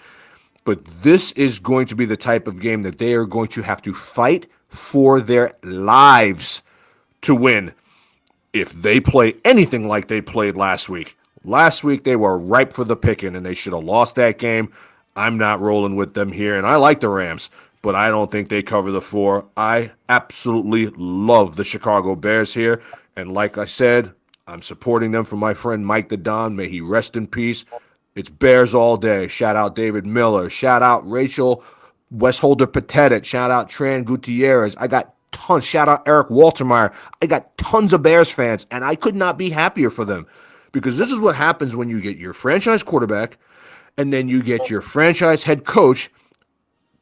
But this is going to be the type of game that they are going to have to fight for their lives to win if they play anything like they played last week. Last week, they were ripe for the picking, and they should have lost that game. I'm not rolling with them here, and I like the Rams, but I don't think they cover the 4. I absolutely love the Chicago Bears here, and like I said, I'm supporting them for my friend Mike the Don. May he rest in peace. It's Bears all day. Shout out David Miller. Shout out Rachel Westholder Patetit. Shout out Tran Gutierrez. I got tons. Shout out Eric Waltermeyer. I got tons of Bears fans, and I could not be happier for them, because this is what happens when you get your franchise quarterback and then you get your franchise head coach.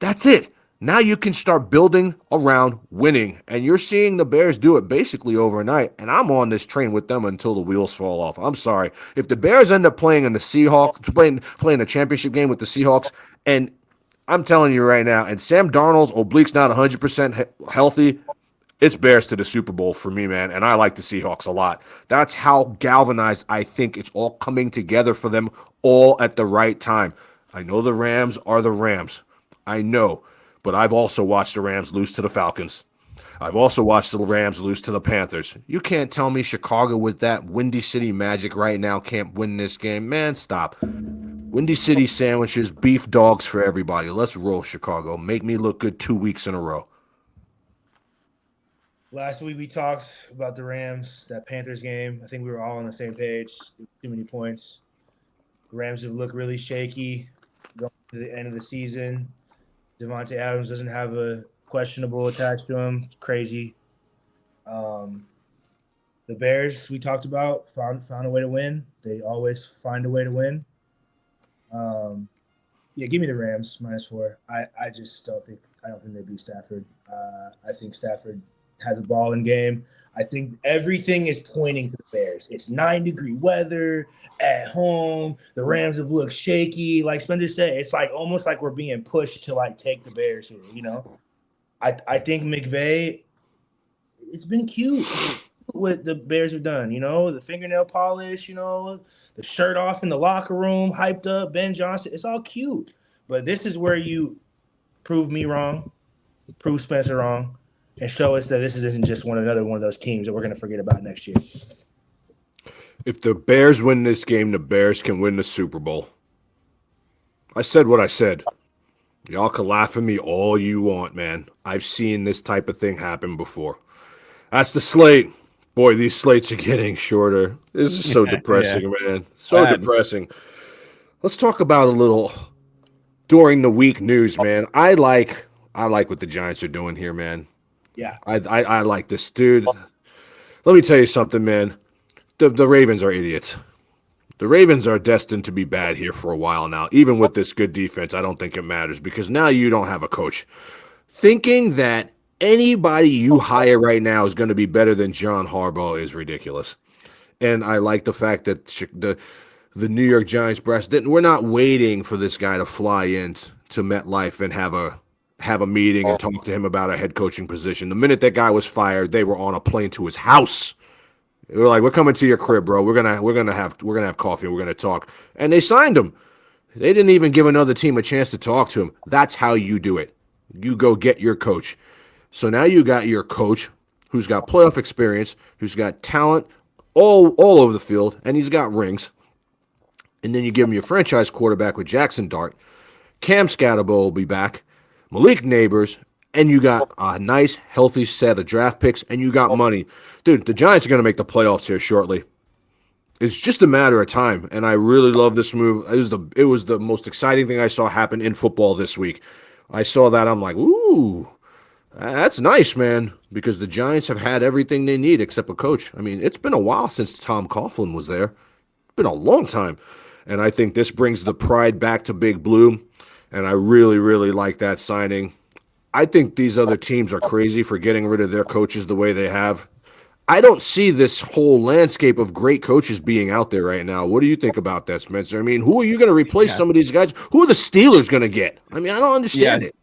That's it. Now you can start building around winning, and you're seeing the Bears do it basically overnight, and I'm on this train with them until the wheels fall off. I'm sorry. If the Bears end up playing in the Seahawks, playing a championship game with the Seahawks, and I'm telling you right now, and Sam Darnold's oblique's not 100% healthy, it's Bears to the Super Bowl for me, man, and I like the Seahawks a lot. That's how galvanized I think it's all coming together for them all at the right time. I know the Rams are the Rams. I know. But I've also watched the Rams lose to the Falcons. I've also watched the Rams lose to the Panthers. You can't tell me Chicago with that Windy City Magic right now can't win this game. Man, stop. Windy City sandwiches, beef dogs for everybody. Let's roll, Chicago. Make me look good 2 weeks in a row. Last week we talked about the Rams, that Panthers game. I think we were all on the same page. Too many points. The Rams have looked really shaky going to the end of the season. Devontae Adams doesn't have a questionable attached to him. It's crazy. The Bears we talked about found a way to win. They always find a way to win. Yeah, give me the Rams -4. I just don't think they beat Stafford. I think Stafford has a ball in game. I think everything is pointing to the Bears. It's 9-degree weather at home. The Rams have looked shaky. Like Spencer said, it's like almost like we're being pushed to like take the Bears here, you know? I think McVay, it's been cute what the Bears have done, you know, the fingernail polish, you know, the shirt off in the locker room, hyped up, Ben Johnson. It's all cute. But this is where you prove me wrong, prove Spencer wrong, and show us that this isn't just another one of those teams that we're going to forget about next year. If the Bears win this game, the Bears can win the Super Bowl. I said what I said. Y'all can laugh at me all you want, man. I've seen this type of thing happen before. That's the slate. Boy, these slates are getting shorter. This is so depressing, man. So depressing. Let's talk about a little during the week news, man. I like what the Giants are doing here, man. Yeah. I like this, dude. Let me tell you something, man. The Ravens are idiots. The Ravens are destined to be bad here for a while now. Even with this good defense, I don't think it matters because now you don't have a coach. Thinking that anybody you hire right now is going to be better than John Harbaugh is ridiculous. And I like the fact that the New York Giants we're not waiting for this guy to fly in to MetLife and have a meeting and talk to him about a head coaching position. The minute that guy was fired, they were on a plane to his house. They were like, "We're coming to your crib, bro. We're gonna have coffee. We're gonna talk." And they signed him. They didn't even give another team a chance to talk to him. That's how you do it. You go get your coach. So now you got your coach who's got playoff experience, who's got talent all over the field, and he's got rings. And then you give him your franchise quarterback with Jackson Dart. Cam Scatterbo will be back. Malik Neighbors. And you got a nice, healthy set of draft picks, and you got money. Dude, the Giants are going to make the playoffs here shortly. It's just a matter of time, and I really love this move. It was the most exciting thing I saw happen in football this week. I saw that. I'm like, ooh, that's nice, man, because the Giants have had everything they need except a coach. I mean, it's been a while since Tom Coughlin was there. It's been a long time, and I think this brings the pride back to Big Blue, and I really, really like that signing. I think these other teams are crazy for getting rid of their coaches the way they have. I don't see this whole landscape of great coaches being out there right now. What do you think about that, Spencer? I mean, who are you going to replace some of these guys? Who are the Steelers going to get? I mean, I don't understand it.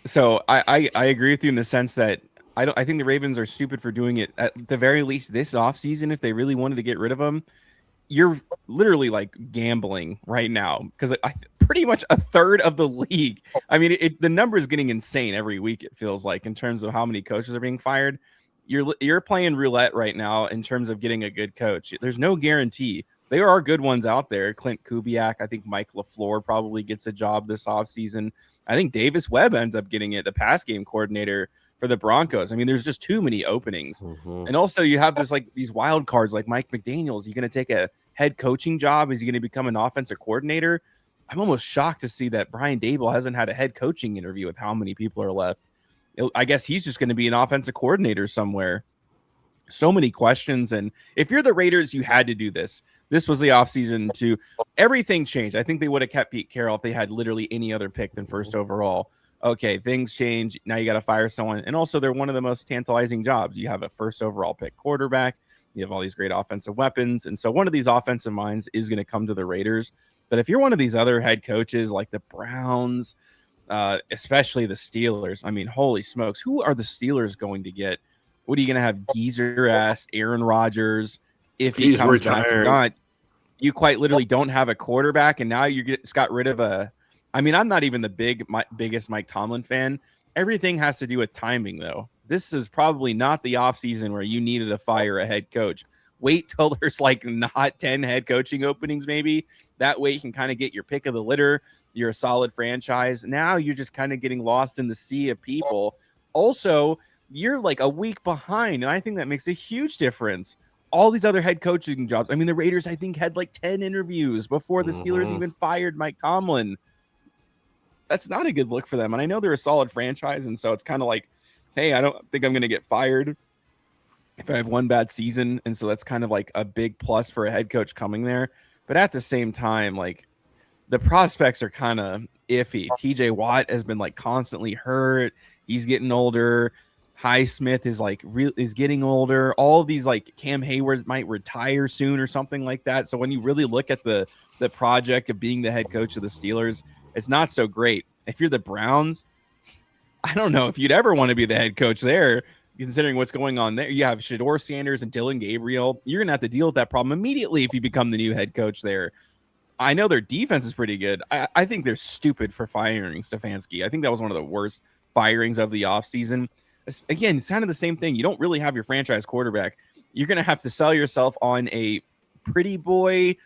So I agree with you in the sense that I think the Ravens are stupid for doing it at the very least this offseason. If they really wanted to get rid of them, you're literally like gambling right now because pretty much a third of the league. I mean, the number is getting insane every week. It feels like in terms of how many coaches are being fired. You're playing roulette right now in terms of getting a good coach. There's no guarantee. There are good ones out there. Clint Kubiak. I think Mike LaFleur probably gets a job this offseason. I think Davis Webb ends up getting it, the pass game coordinator for the Broncos. I mean, there's just too many openings. Mm-hmm. And also you have these wild cards like Mike McDaniel. Is he going to take a head coaching job? Is he going to become an offensive coordinator? I'm almost shocked to see that Brian Daboll hasn't had a head coaching interview with how many people are left. I guess he's just going to be an offensive coordinator somewhere. So many questions. And if you're the Raiders, you had to do this. This was the offseason everything changed. I think they would have kept Pete Carroll if they had literally any other pick than first overall. okay, things change. Now you got to fire someone. And also, they're one of the most tantalizing jobs. You have a first overall pick quarterback. You have all these great offensive weapons. And so one of these offensive minds is going to come to the Raiders. But if you're one of these other head coaches like the Browns, especially the Steelers, I mean, holy smokes, who are the Steelers going to get? What are you going to have? Geezer-ass Aaron Rodgers if he comes back or not? You quite literally don't have a quarterback, and now you just got rid of a – I mean, I'm not even the biggest Mike Tomlin fan. Everything has to do with timing, though. This is probably not the offseason where you needed to fire a head coach. Wait till there's like not 10 head coaching openings, maybe. That way you can kind of get your pick of the litter. You're a solid franchise. Now you're just kind of getting lost in the sea of people. Also, you're like a week behind, and I think that makes a huge difference. All these other head coaching jobs. I mean, the Raiders, I think, had like 10 interviews before the Steelers even fired Mike Tomlin. That's not a good look for them. And I know they're a solid franchise, and so it's kind of like, hey, I don't think I'm going to get fired if I have one bad season. And so that's kind of like a big plus for a head coach coming there. But at the same time, like the prospects are kind of iffy. TJ Watt has been like constantly hurt. He's getting older. Highsmith is like is getting older. All of these like Cam Hayward might retire soon or something like that. So when you really look at the project of being the head coach of the Steelers, it's not so great. If you're the Browns, I don't know if you'd ever want to be the head coach there, considering what's going on there. You have Shedeur Sanders and Dylan Gabriel. You're going to have to deal with that problem immediately if you become the new head coach there. I know their defense is pretty good. I think they're stupid for firing Stefanski. I think that was one of the worst firings of the offseason. Again, it's kind of the same thing. You don't really have your franchise quarterback. You're going to have to sell yourself on a pretty boy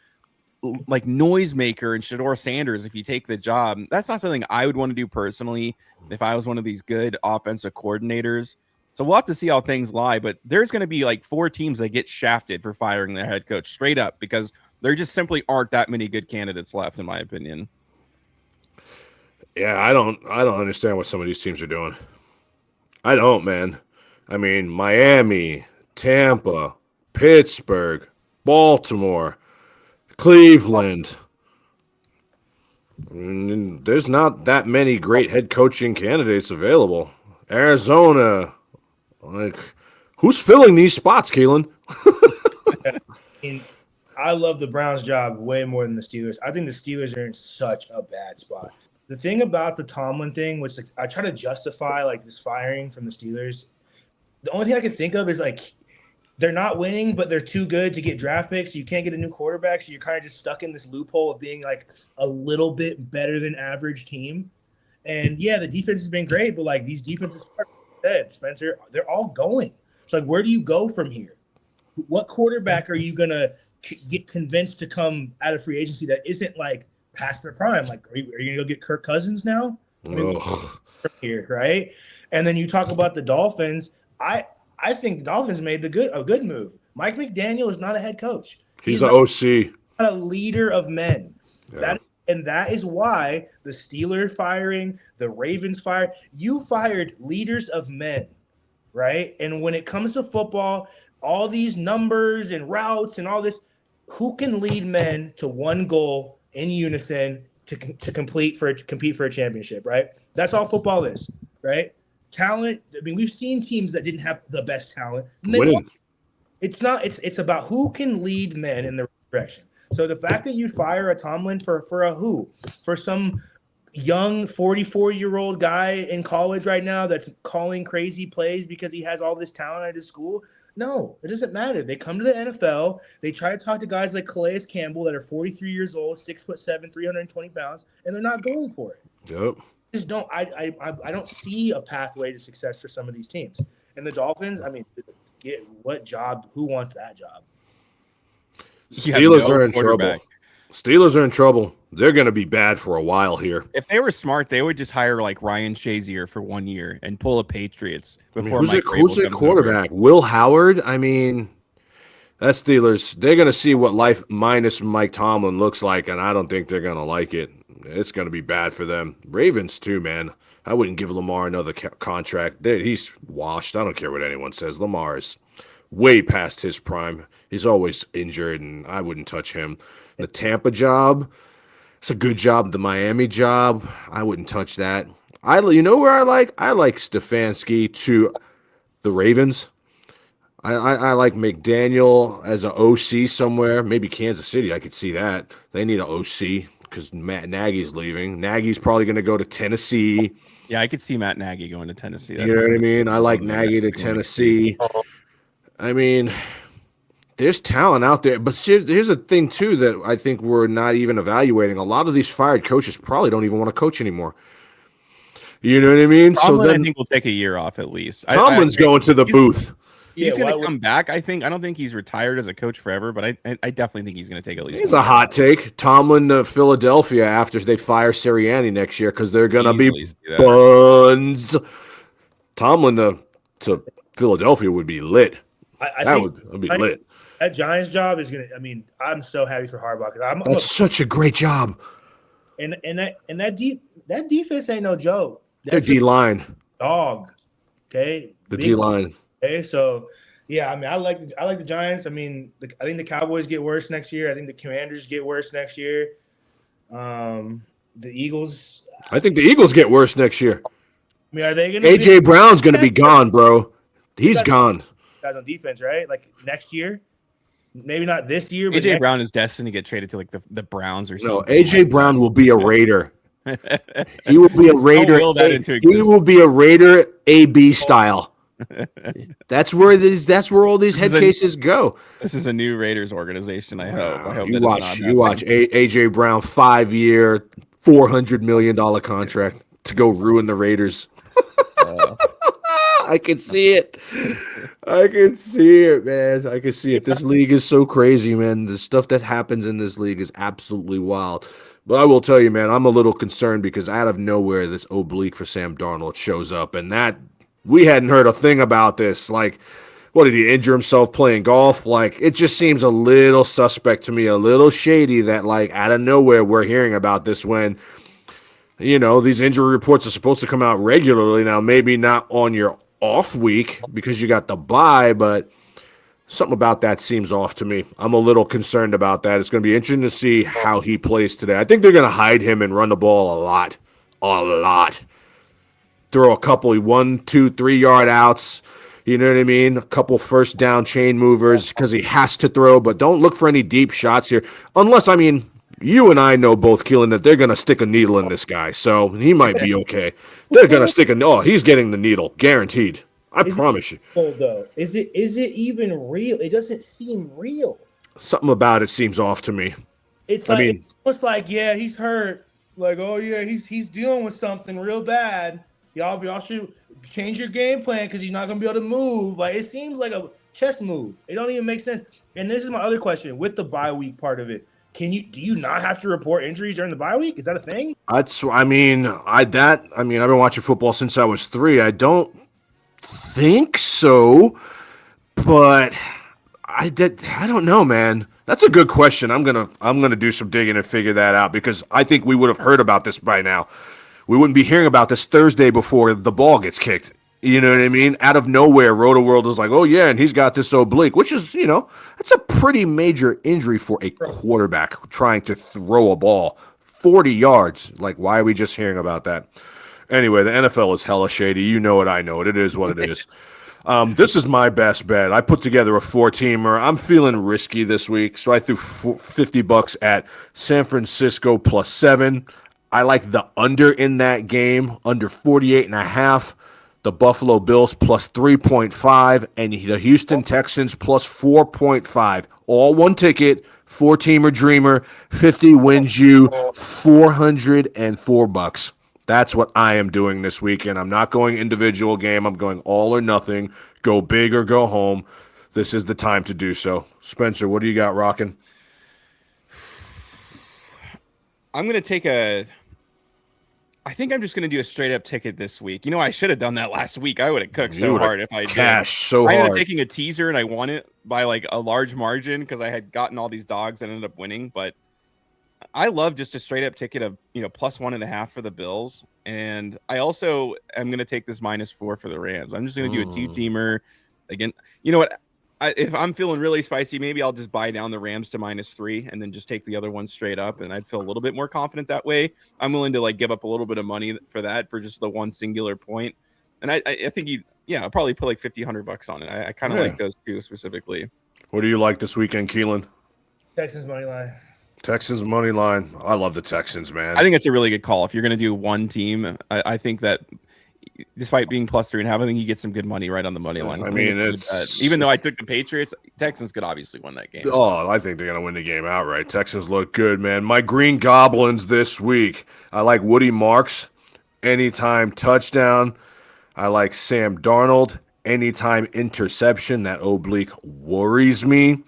like noisemaker and Shedeur Sanders if you take the job. That's not something I would want to do personally if I was one of these good offensive coordinators. So we'll have to see how things lie, but there's going to be like 4 teams that get shafted for firing their head coach straight up because there just simply aren't that many good candidates left, in my opinion. Yeah, I don't understand what some of these teams are doing. I don't, man. I mean, Miami, Tampa, Pittsburgh, Baltimore, Cleveland. There's not that many great head coaching candidates available. Arizona. Like, who's filling these spots, Keelin? I love the Browns' job way more than the Steelers. I think the Steelers are in such a bad spot. The thing about the Tomlin thing, which like, I try to justify like this firing from the Steelers, the only thing I can think of is like they're not winning, but they're too good to get draft picks. So you can't get a new quarterback, so you're kind of just stuck in this loophole of being like a little bit better than average team. And yeah, the defense has been great, but like these defenses, Spencer, they're all going. So like, where do you go from here? What quarterback are you gonna get convinced to come out of free agency that isn't like past their prime? Like, are you gonna go get Kirk Cousins now? I mean, from here, right? And then you talk about the Dolphins. I think the Dolphins made a good move. Mike McDaniel is not a head coach. He's an OC, not a leader of men. Yeah. That is why the Steelers firing, the Ravens fired. You fired leaders of men, right? And when it comes to football, all these numbers and routes and all this, who can lead men to one goal in unison to compete for a championship, right? That's all football is, right? Talent. I mean, we've seen teams that didn't have the best talent. It's not. It's about who can lead men in the right direction. So the fact that you fire a Tomlin for a who? For some young 44-year-old guy in college right now that's calling crazy plays because he has all this talent at his school? No, it doesn't matter. They come to the NFL. They try to talk to guys like Calais Campbell that are 43 years old, 6'7", 320 pounds, and they're not going for it. Yep. Just don't. I don't see a pathway to success for some of these teams. And the Dolphins, I mean, what job? Who wants that job? Steelers are in trouble. Steelers are in trouble. They're going to be bad for a while here. If they were smart, they would just hire like Ryan Shazier for 1 year and pull a Patriots before who's their quarterback? Will Howard? I mean, that Steelers, they're going to see what life minus Mike Tomlin looks like, and I don't think they're going to like it. It's going to be bad for them. Ravens too, man. I wouldn't give Lamar another contract. He's washed. I don't care what anyone says. Lamar is way past his prime. He's always injured, and I wouldn't touch him. The Tampa job, it's a good job. The Miami job, I wouldn't touch that. You know where I like? I like Stefanski to the Ravens. I like McDaniel as an OC somewhere. Maybe Kansas City. I could see that. They need an OC because Matt Nagy's leaving. Nagy's probably going to go to Tennessee. Yeah, I could see Matt Nagy going to Tennessee. You know what I mean? I like Nagy to Tennessee. I mean, there's talent out there. But here's the thing, too, that I think we're not even evaluating. A lot of these fired coaches probably don't even want to coach anymore. You know what I mean? Tomlin, so then, I think we'll take a year off at least. Tomlin's going to the booth. He's going to come back, I think. I don't think he's retired as a coach forever, but I definitely think he's going to take at least. It's a hot take. Tomlin to Philadelphia after they fire Sirianni next year because they're going to be buns. Tomlin to Philadelphia would be lit. That would be lit. That Giants job is going to – I mean, I'm so happy for Harbaugh. That's such a great job. And that defense ain't no joke. Their D-line. Dog. Okay? The D-line. Okay, so yeah, I mean, I like the Giants. I mean, I think the Cowboys get worse next year. I think the Commanders get worse next year. The Eagles. I think the Eagles get worse next year. I mean, are they going to? AJ Brown's going to be gone, bro. He's gone. Guys on defense, right? Like next year, maybe not this year. But AJ Brown is destined to get traded to like the Browns or something. No, AJ Brown will be a Raider. He will be a Raider. He will be a Raider AB style. That's where all these head cases go. This is a new Raiders organization. I hope you watch AJ Brown 5-year, $400 million contract to go ruin the Raiders. I can see it. I can see it, man. I can see it. This league is so crazy, man. The stuff that happens in this league is absolutely wild. But I will tell you, man, I'm a little concerned because out of nowhere, this oblique for Sam Darnold shows up, and that. We hadn't heard a thing about this. Like, what, did he injure himself playing golf? Like, it just seems a little suspect to me, a little shady that, like, out of nowhere we're hearing about this when, you know, these injury reports are supposed to come out regularly. Now, maybe not on your off week because you got the bye, but something about that seems off to me. I'm a little concerned about that. It's going to be interesting to see how he plays today. I think they're going to hide him and run the ball a lot. Throw a couple 1, 2, 3 yard outs, you know what I mean? A couple first down chain movers because he has to throw, but don't look for any deep shots here. Unless, I mean, you and I know both, Keelin, that they're going to stick a needle in this guy, so he might be okay. They're going to stick he's getting the needle, guaranteed. I promise you. Though, is it even real? It doesn't seem real. Something about it seems off to me. It's almost like, yeah, he's hurt. Like, oh yeah, he's dealing with something real bad. Y'all should change your game plan because he's not going to be able to move. Like, it seems like a chess move. It don't even make sense. And this is my other question with the bye week part of it. Do you not have to report injuries during the bye week? Is that a thing? I've been watching football since I was 3. I don't think so, but I don't know, man. That's a good question. I'm gonna do some digging and figure that out because I think we would have heard about this by now. We wouldn't be hearing about this Thursday before the ball gets kicked. You know what I mean? Out of nowhere, Roto-World is like, oh, yeah, and he's got this oblique, which is, you know, that's a pretty major injury for a quarterback trying to throw a ball 40 yards. Like, why are we just hearing about that? Anyway, the NFL is hella shady. You know it. I know it. It is what it is. This is my best bet. I put together a 4-teamer. I'm feeling risky this week, so I threw $50 at San Francisco +7. I like the under in that game, under 48.5. The Buffalo Bills +3.5, and the Houston Texans +4.5. All one ticket, 4-teamer dreamer. 50 wins you $404. That's what I am doing this weekend. I'm not going individual game. I'm going all or nothing. Go big or go home. This is the time to do so. Spencer, what do you got rocking? I'm going to take I think I'm just going to do a straight-up ticket this week. You know, I should have done that last week. I would have cooked so hard if I did. So I hard. ended up taking a teaser, and I won it by, like, a large margin because I had gotten all these dogs and ended up winning. But I love just a straight-up ticket of, you know, +1.5 for the Bills. And I also am going to take this -4 for the Rams. I'm just going to do a 2-teamer. Again, you know what? if I'm feeling really spicy, maybe I'll just buy down the Rams to -3 and then just take the other one straight up, and I'd feel a little bit more confident that way. I'm willing to like give up a little bit of money for that for just the one singular point, and I think I'll probably put like $50-100 on it. I kind of like those two specifically. What do you like this weekend, Keelin? Texans money line. Texans money line. I love the Texans, man. I think it's a really good call. If you're going to do one team, I think that despite being +3.5, I think you get some good money right on the money line. I mean, it's even though I took the Patriots, Texans could obviously win that game. Oh, I think they're going to win the game outright. Texans look good, man. My Green Goblins this week. I like Woody Marks, anytime touchdown. I like Sam Darnold, anytime interception. That oblique worries me.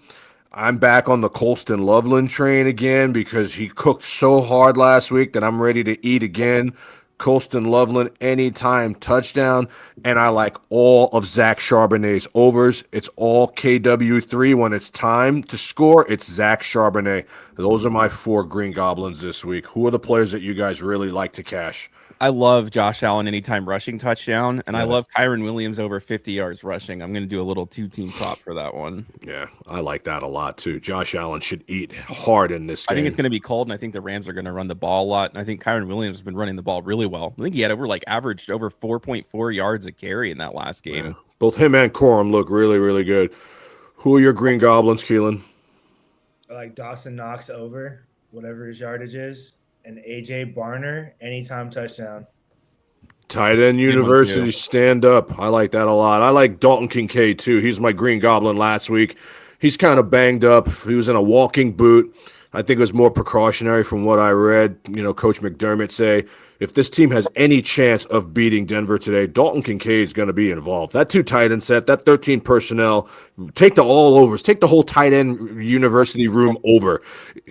I'm back on the Colston Loveland train again because he cooked so hard last week that I'm ready to eat again. Colston Loveland, anytime touchdown. And I like all of Zach Charbonnet's overs. It's all KW3 when it's time to score. It's Zach Charbonnet. Those are my 4 Green Goblins this week. Who are the players that you guys really like to cash? I love Josh Allen anytime rushing touchdown, and I love Kyron Williams over 50 yards rushing. I'm going to do a little 2-team prop for that one. Yeah, I like that a lot too. Josh Allen should eat hard in this game. I think it's going to be cold, and I think the Rams are going to run the ball a lot. And I think Kyron Williams has been running the ball really well. I think he had averaged over 4.4 yards a carry in that last game. Yeah. Both him and Corum look really, really good. Who are your Green Goblins, Keelin? I like Dawson Knox over, whatever his yardage is. And AJ Barner, anytime touchdown. Tight end university, stand up. I like that a lot. I like Dalton Kincaid, too. He's my Green Goblin last week. He's kind of banged up. He was in a walking boot. I think it was more precautionary from what I read. Coach McDermott say, if this team has any chance of beating Denver today, Dalton Kincaid's going to be involved. That 2 tight end set, that 13 personnel, take the all overs, take the whole tight end university room over.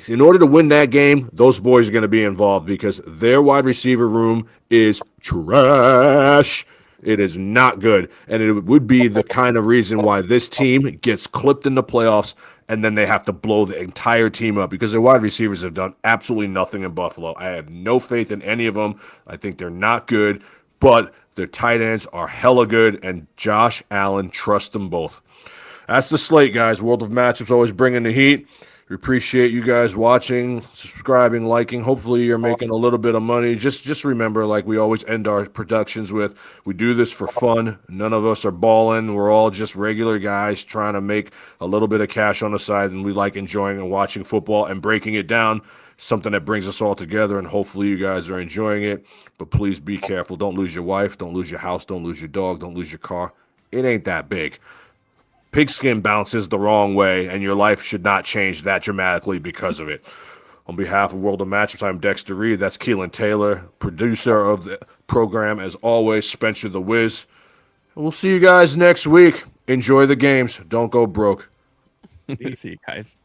In order to win that game, those boys are going to be involved because their wide receiver room is trash. It is not good, and it would be the kind of reason why this team gets clipped in the playoffs, and then they have to blow the entire team up because their wide receivers have done absolutely nothing in Buffalo. I have no faith in any of them. I think they're not good, but their tight ends are hella good, and Josh Allen, trust them both. That's the slate, guys. World of Matchups always bringing the heat. We appreciate you guys watching, subscribing, liking. Hopefully you're making a little bit of money. Just remember, like we always end our productions with, we do this for fun. None of us are balling. We're all just regular guys trying to make a little bit of cash on the side, and we like enjoying and watching football and breaking it down, something that brings us all together, and hopefully you guys are enjoying it. But please be careful. Don't lose your wife. Don't lose your house. Don't lose your dog. Don't lose your car. It ain't that big. Pigskin bounces the wrong way, and your life should not change that dramatically because of it. On behalf of World of Matchups, I'm Dexter Reid. That's Keelin Taylor, producer of the program, as always, Spencer the Wiz. And we'll see you guys next week. Enjoy the games. Don't go broke. See you guys.